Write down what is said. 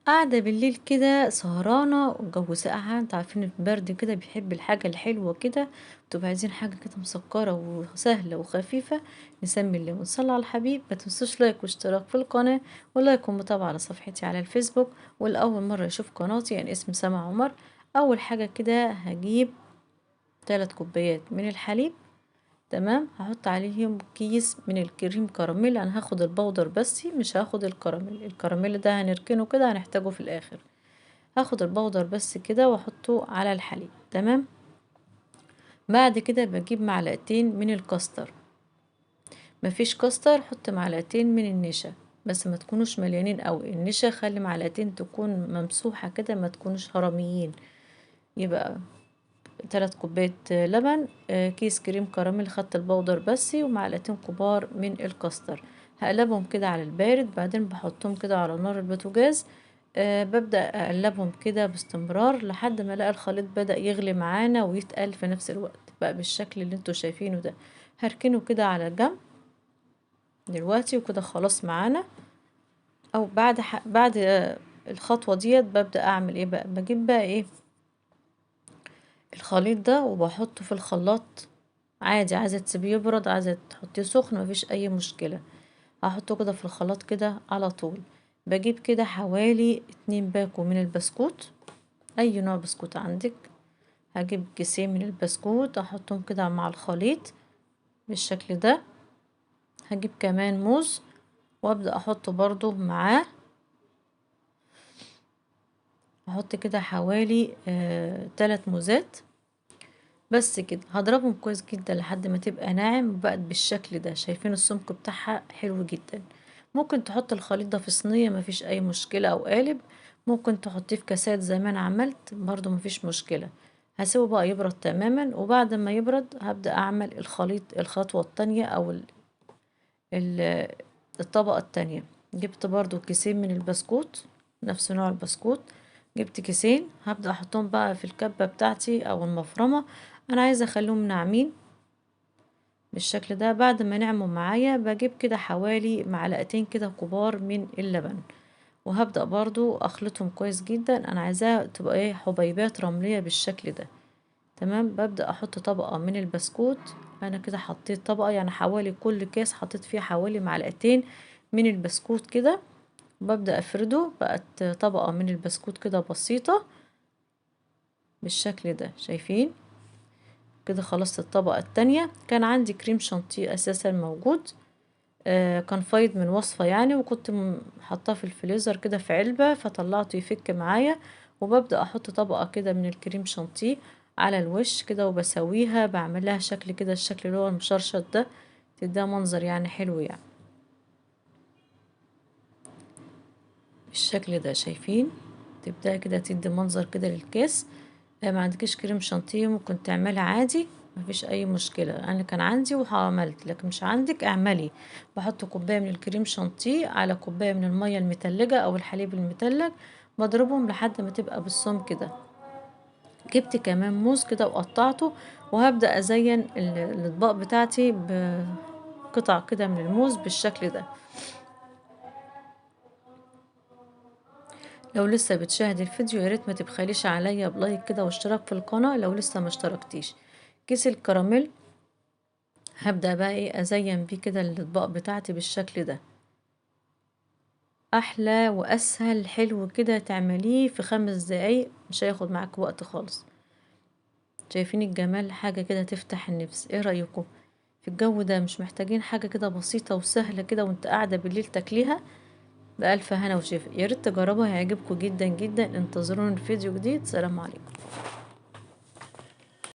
قاعدة بالليل كده سهرانة والجو ساقعة، انتوا عارفين البرد كده بيحب الحاجة الحلوة كده، بتبقى عايزين حاجة كده مسكرة وسهلة وخفيفة. نسمي الله ونصلي على الحبيب. ما تنسوش لايك واشتراك في القناة، ولايك ومتابعة على صفحتي على الفيسبوك. والأول مرة يشوف قناتي يعني اسمي سما عمر. أول حاجة كده هجيب 3 كوبايات من الحليب. تمام، هحط عليهم كيس من الكريم كراميل. انا هاخد البودر بس مش هاخد الكراميل. الكراميل ده هنركنه كده هنحتاجه في الاخر. هاخد البودر بس كده واحطه على الحليب. تمام. بعد كده بجيب معلقتين من الكاستر. مفيش كاستر حط معلقتين من النشا، بس ما تكونوش مليانين قوي. النشا خلي معلقتين تكون ممسوحة كده، ما تكونوش هرميين. يبقى 3 كوباية لبن، كيس كريم كراميل خدت البودر بس، ومعلقتين كبار من الكاستر. هقلبهم كده على البارد، بعدين بحطهم كده على نار البوتاجاز. ببدأ اقلبهم كده باستمرار لحد ما الاقي الخليط بدأ يغلي معانا ويتقل في نفس الوقت بقى بالشكل اللي انتوا شايفينه ده. هركنه كده على جنب دلوقتي، وكده خلاص معانا. او بعد الخطوة ديت ببدأ اعمل ايه بقى. بجيب بقى ايه الخليط ده وبحطه في الخلاط عادي. عايزة تسيبيه يبرد، عايزة تحطيه سخن، مفيش اي مشكلة. هحطه كده في الخلاط كده على طول. بجيب كده حوالي 2 باكو من البسكوت، اي نوع بسكوت عندك. هجيب كيسين من البسكوت احطهم كده مع الخليط بالشكل ده. هجيب كمان موز وابدأ احطه برضو معاه. احط كده حوالي 3 موزات بس كده. هضربهم كويس جدا لحد ما تبقى ناعم وبقت بالشكل ده. شايفين السمك بتاعها حلو جدا. ممكن تحط الخليط ده في صينية مفيش اي مشكلة، او قالب. ممكن تحطيه في كاسات زي ما انا عملت برضو مفيش مشكلة. هسيبه بقى يبرد تماما، وبعد ما يبرد هبدأ اعمل الخليط الخطوة التانية او ال- الطبقة التانية. جبت برضو كيسين من البسكوت، نفس نوع البسكوت. جبت كيسين هبدأ احطهم بقى في الكبة بتاعتي او المفرمة. انا عايزة اخليهم ناعمين بالشكل ده. بعد ما نعموا معايا بجيب كده حوالي معلقتين كده كبار من اللبن، وهبدأ برضو اخلطهم كويس جدا. انا عايزاها تبقى ايه حبيبات رملية بالشكل ده. تمام. ببدأ احط طبقة من البسكوت. انا كده حطيت طبقة يعني حوالي كل كاس حطيت فيه حوالي معلقتين من البسكوت كده. ببدأ افرده بقت طبقة من البسكوت كده بسيطة بالشكل ده. شايفين كده خلصت الطبقة التانية. كان عندي كريم شانتيه اساسا موجود، كان فايض من وصفة يعني، وكنت حطاه في الفريزر كده في علبة فطلعته يفك معايا. وببدأ احط طبقة كده من الكريم شانتيه على الوش كده، وبسويها بعملها شكل كده، الشكل اللي هو المشرشط ده، تديها منظر يعني حلو يعني بالشكل ده. شايفين تبدأ كده تدي منظر كده للكاس. ما عندكيش كريم شانتيه ممكن تعملها عادي مفيش اي مشكلة. انا كان عندي وعملت، لكن مش عندك اعملي. بحط كوباية من الكريم شانتيه على كوباية من المية المتلجة او الحليب المتلج، بضربهم لحد ما تبقى بالسمك كده. جبت كمان موز كده وقطعته، وهبدأ ازين الاطباق بتاعتي بقطع كده من الموز بالشكل ده. لو لسه بتشاهد الفيديو ياريت ما تبخليش عليا بلايك كده واشتراك في القناة لو لسه ما اشتركتيش. كيس الكراميل هبدأ بقى ايه ازين بيه كده الاطباق بتاعتي بالشكل ده. احلى واسهل حلو كده تعمليه في 5 دقايق، مش هياخد معاك وقت خالص. شايفين الجمال؟ حاجة كده تفتح النفس. ايه رأيكم في الجو ده؟ مش محتاجين حاجة كده بسيطة وسهلة كده وانت قاعدة بالليل تاكليها؟ بألف هنا وشفا. ياريت تجربوا هيعجبكم جدا جدا. انتظرونا في فيديو جديد. سلام عليكم.